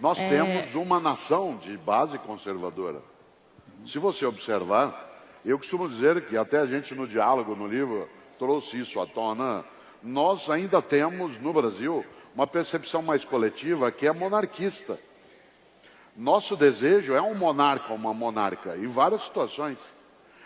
Nós temos uma nação de base conservadora. Se você observar, eu costumo dizer que até a gente no diálogo, no livro, trouxe isso à tona, nós ainda temos no Brasil uma percepção mais coletiva que é monarquista. Nosso desejo é um monarca, uma monarca, em várias situações.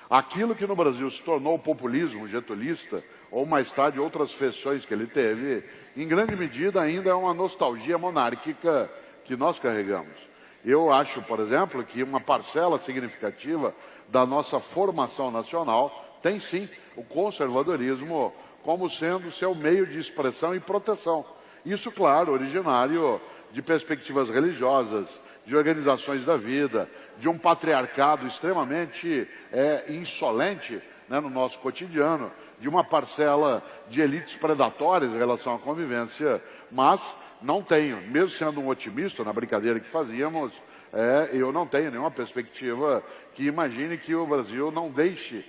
Aquilo que no Brasil se tornou o populismo getulista, ou mais tarde outras feições que ele teve, em grande medida ainda é uma nostalgia monárquica que nós carregamos. Eu acho, por exemplo, que uma parcela significativa da nossa formação nacional tem sim o conservadorismo como sendo seu meio de expressão e proteção. Isso, claro, originário de perspectivas religiosas, de organizações da vida, de um patriarcado extremamente insolente, né, no nosso cotidiano, de uma parcela de elites predatórias em relação à convivência, mas não tenho, mesmo sendo um otimista na brincadeira que fazíamos, eu não tenho nenhuma perspectiva que imagine que o Brasil não deixe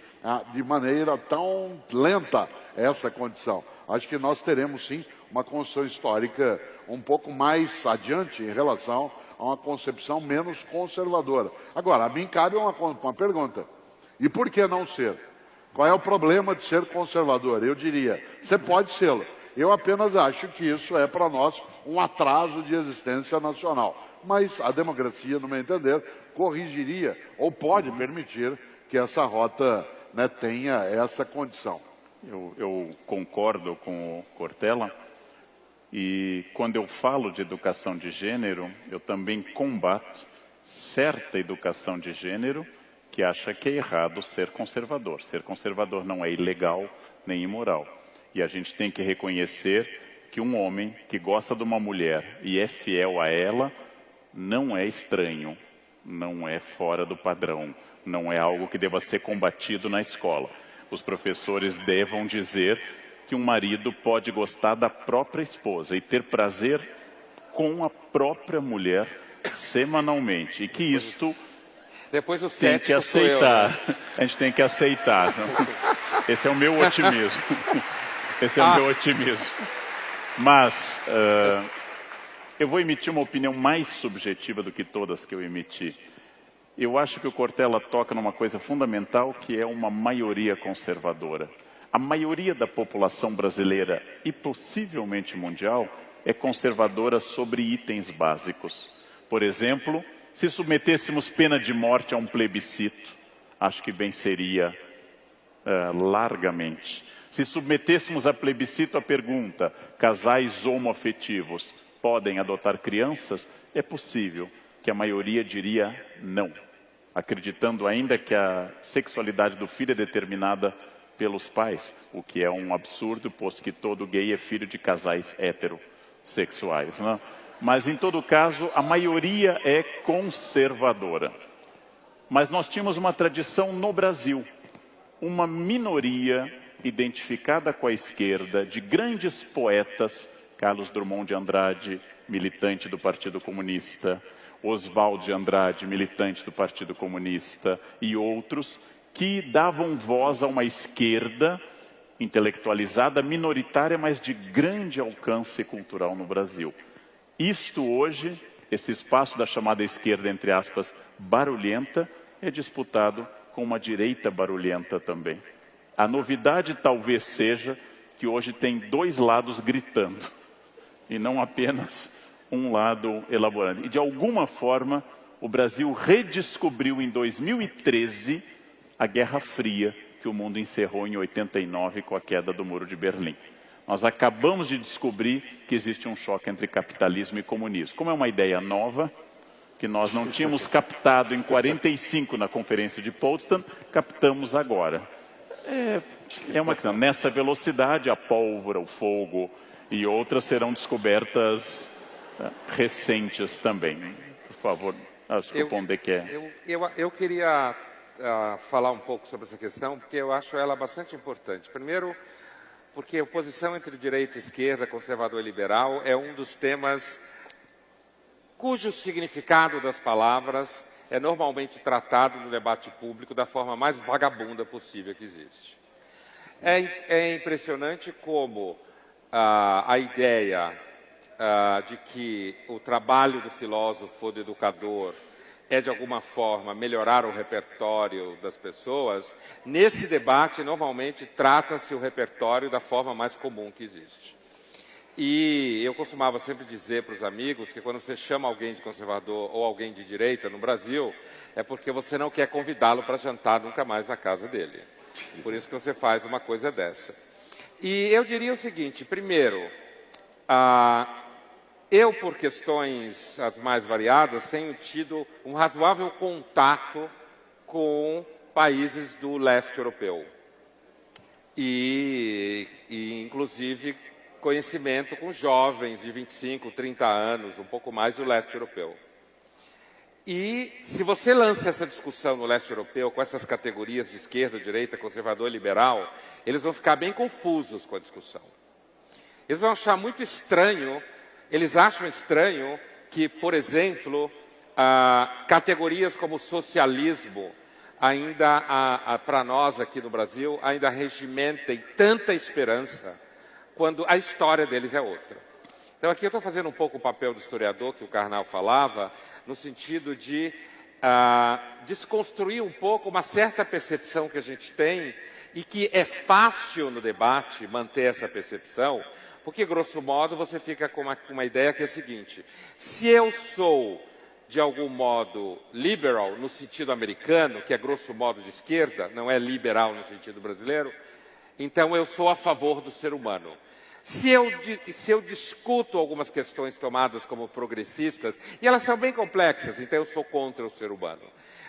de maneira tão lenta essa condição. Acho que nós teremos sim uma construção histórica um pouco mais adiante em relação a uma concepção menos conservadora. Agora, a mim cabe uma pergunta. E por que não ser? Qual é o problema de ser conservador? Eu diria, você pode sê-lo. Eu apenas acho que isso é para nós um atraso de existência nacional. Mas a democracia, no meu entender, corrigiria ou pode permitir que essa rota, né, tenha essa condição. Eu concordo com o Cortella. E quando eu falo de educação de gênero, eu também combato certa educação de gênero que acha que é errado ser conservador. Ser conservador não é ilegal nem imoral. E a gente tem que reconhecer que um homem que gosta de uma mulher e é fiel a ela não é estranho, não é fora do padrão, não é algo que deva ser combatido na escola. Os professores devam dizer que um marido pode gostar da própria esposa e ter prazer com a própria mulher semanalmente. E que isto depois o tem que aceitar. Eu, né? A gente tem que aceitar. Esse é o meu otimismo. Esse é o meu otimismo. Mas eu vou emitir uma opinião mais subjetiva do que todas que eu emiti. Eu acho que o Cortella toca numa coisa fundamental, que é uma maioria conservadora. A maioria da população brasileira e possivelmente mundial é conservadora sobre itens básicos. Por exemplo, se submetêssemos pena de morte a um plebiscito, acho que venceria largamente. Se submetêssemos a plebiscito a pergunta, casais homoafetivos podem adotar crianças? É possível que a maioria diria não, acreditando ainda que a sexualidade do filho é determinada pelos pais, o que é um absurdo, posto que todo gay é filho de casais heterossexuais, né? Mas, em todo caso, a maioria é conservadora. Mas nós tínhamos uma tradição no Brasil, uma minoria identificada com a esquerda, de grandes poetas, Carlos Drummond de Andrade, militante do Partido Comunista, Oswald de Andrade, militante do Partido Comunista, e outros, que davam voz a uma esquerda intelectualizada, minoritária, mas de grande alcance cultural no Brasil. Isto hoje, esse espaço da chamada esquerda, entre aspas, barulhenta, é disputado com uma direita barulhenta também. A novidade talvez seja que hoje tem dois lados gritando, e não apenas um lado elaborando. E de alguma forma, o Brasil redescobriu em 2013 a Guerra Fria, que o mundo encerrou em 89 com a queda do Muro de Berlim. Nós acabamos de descobrir que existe um choque entre capitalismo e comunismo. Como é uma ideia nova, que nós não tínhamos captado em 45 na Conferência de Potsdam, captamos agora. É uma questão. Nessa velocidade, a pólvora, o fogo e outras serão descobertas recentes também. Por favor, acho que o Pondé quer. Eu queria falar um pouco sobre essa questão, porque eu acho ela bastante importante. Primeiro, porque a oposição entre direita e esquerda, conservador e liberal, é um dos temas cujo significado das palavras é normalmente tratado no debate público da forma mais vagabunda possível que existe. É impressionante como a ideia de que o trabalho do filósofo, do educador, é de alguma forma melhorar o repertório das pessoas, nesse debate normalmente trata-se o repertório da forma mais comum que existe. E eu costumava sempre dizer para os amigos que quando você chama alguém de conservador ou alguém de direita no Brasil, é porque você não quer convidá-lo para jantar nunca mais na casa dele. Por isso que você faz uma coisa dessa. E eu diria o seguinte, primeiro, eu, por questões as mais variadas, tenho tido um razoável contato com países do leste europeu. E inclusive, conhecimento com jovens de 25, 30 anos, um pouco mais do leste europeu. E se você lança essa discussão no leste europeu, com essas categorias de esquerda, direita, conservador e liberal, eles vão ficar bem confusos com a discussão. Eles vão achar muito estranho, eles acham estranho que, por exemplo, categorias como socialismo, ainda, para nós aqui no Brasil, ainda regimentem tanta esperança, quando a história deles é outra. Então aqui eu estou fazendo um pouco o papel do historiador que o Karnal falava, no sentido de desconstruir um pouco uma certa percepção que a gente tem e que é fácil no debate manter essa percepção, porque, grosso modo, você fica com uma ideia que é a seguinte: se eu sou, de algum modo, liberal no sentido americano, que é grosso modo de esquerda, não é liberal no sentido brasileiro, então eu sou a favor do ser humano. Se eu discuto algumas questões tomadas como progressistas, e elas são bem complexas, então eu sou contra o ser humano.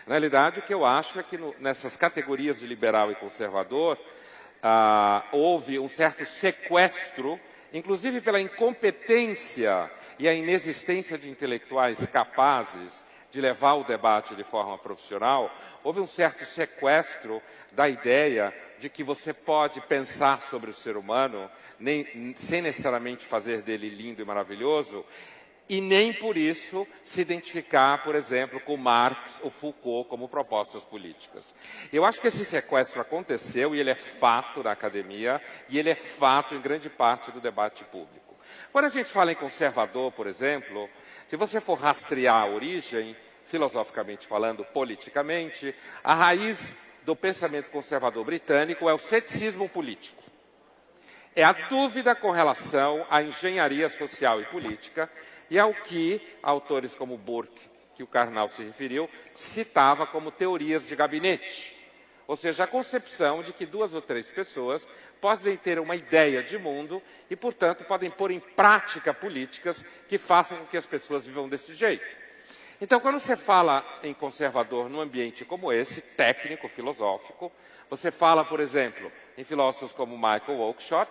Na realidade, o que eu acho é que nessas categorias de liberal e conservador, houve um certo sequestro, inclusive pela incompetência e a inexistência de intelectuais capazes de levar o debate de forma profissional, houve um certo sequestro da ideia de que você pode pensar sobre o ser humano sem necessariamente fazer dele lindo e maravilhoso, e nem por isso se identificar, por exemplo, com Marx ou Foucault como propostas políticas. Eu acho que esse sequestro aconteceu e ele é fato na academia e ele é fato em grande parte do debate público. Quando a gente fala em conservador, por exemplo, se você for rastrear a origem, filosoficamente falando, politicamente, a raiz do pensamento conservador britânico é o ceticismo político. É a dúvida com relação à engenharia social e política e ao que autores como Burke, que o Karnal se referiu, citava como teorias de gabinete. Ou seja, a concepção de que 2 ou 3 pessoas podem ter uma ideia de mundo e, portanto, podem pôr em prática políticas que façam com que as pessoas vivam desse jeito. Então, quando você fala em conservador num ambiente como esse, técnico, filosófico, você fala, por exemplo, em filósofos como Michael Oakeshott.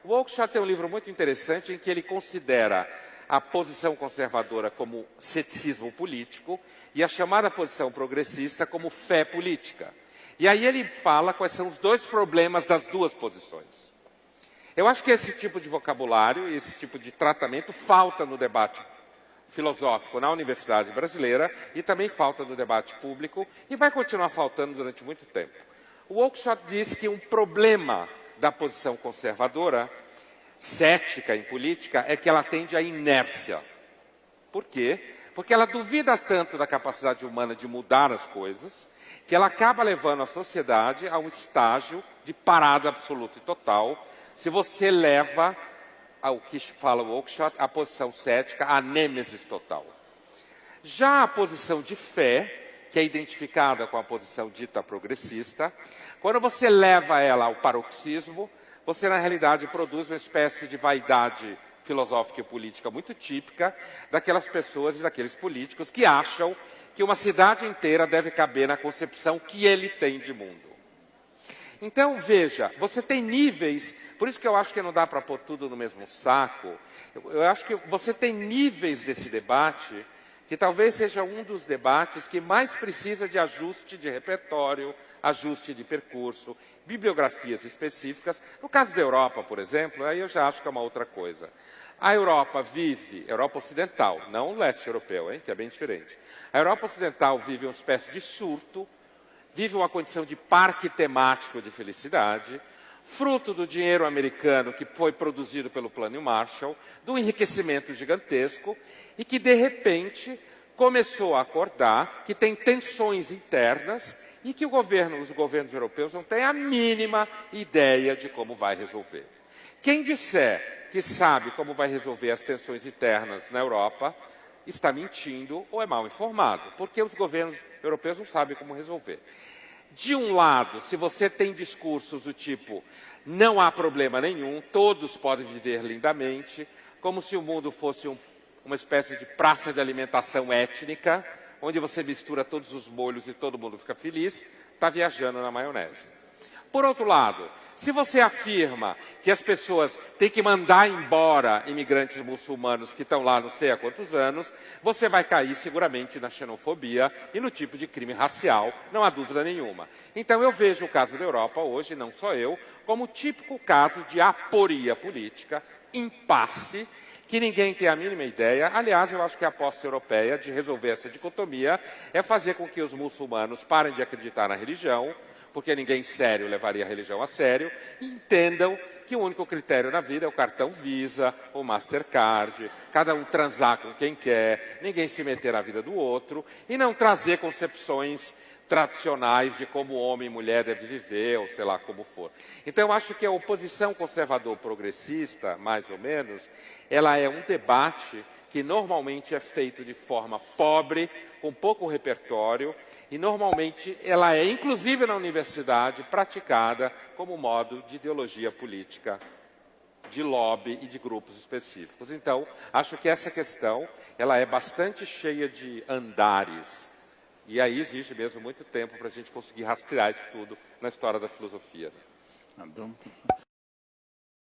O Oakeshott tem um livro muito interessante em que ele considera a posição conservadora como ceticismo político e a chamada posição progressista como fé política. E aí ele fala quais são os 2 problemas das 2 posições. Eu acho que esse tipo de vocabulário e esse tipo de tratamento falta no debate filosófico na universidade brasileira e também falta no debate público e vai continuar faltando durante muito tempo. O Oakeshott diz que um problema da posição conservadora, cética em política, é que ela tende à inércia. Por quê? Porque ela duvida tanto da capacidade humana de mudar as coisas, que ela acaba levando a sociedade a um estágio de parada absoluta e total, se você leva ao que fala o Oakeshott, a posição cética, a nêmesis total. Já a posição de fé, que é identificada com a posição dita progressista, quando você leva ela ao paroxismo, você na realidade produz uma espécie de vaidade filosófica e política muito típica daquelas pessoas e daqueles políticos que acham que uma cidade inteira deve caber na concepção que ele tem de mundo. Então, veja, você tem níveis, por isso que eu acho que não dá para pôr tudo no mesmo saco, eu acho que você tem níveis desse debate que talvez seja um dos debates que mais precisa de ajuste de repertório, ajuste de percurso, bibliografias específicas. No caso da Europa, por exemplo, aí eu já acho que é uma outra coisa. A Europa vive, Europa Ocidental, não o leste europeu, hein, que é bem diferente. A Europa Ocidental vive uma espécie de surto, vive uma condição de parque temático de felicidade, fruto do dinheiro americano que foi produzido pelo Plano Marshall, do enriquecimento gigantesco e que, de repente, começou a acordar que tem tensões internas e que os governos europeus não têm a mínima ideia de como vai resolver. Quem disser que sabe como vai resolver as tensões internas na Europa está mentindo ou é mal informado, porque os governos europeus não sabem como resolver. De um lado, se você tem discursos do tipo não há problema nenhum, todos podem viver lindamente, como se o mundo fosse uma espécie de praça de alimentação étnica, onde você mistura todos os molhos e todo mundo fica feliz, está viajando na maionese. Por outro lado, se você afirma que as pessoas têm que mandar embora imigrantes muçulmanos que estão lá não sei há quantos anos, você vai cair seguramente na xenofobia e no tipo de crime racial, não há dúvida nenhuma. Então eu vejo o caso da Europa hoje, não só eu, como típico caso de aporia política, impasse, que ninguém tem a mínima ideia. Aliás, eu acho que a aposta europeia de resolver essa dicotomia é fazer com que os muçulmanos parem de acreditar na religião, porque ninguém sério levaria a religião a sério, e entendam que o único critério na vida é o cartão Visa, o Mastercard, cada um transar com quem quer, ninguém se meter na vida do outro, e não trazer concepções tradicionais de como homem e mulher devem viver, ou sei lá como for. Então, eu acho que a oposição conservador-progressista, mais ou menos, ela é um debate que normalmente é feito de forma pobre, com pouco repertório, e normalmente ela é, inclusive na universidade, praticada como modo de ideologia política, de lobby e de grupos específicos. Então, acho que essa questão ela é bastante cheia de andares, e aí exige mesmo muito tempo para a gente conseguir rastrear isso tudo na história da filosofia.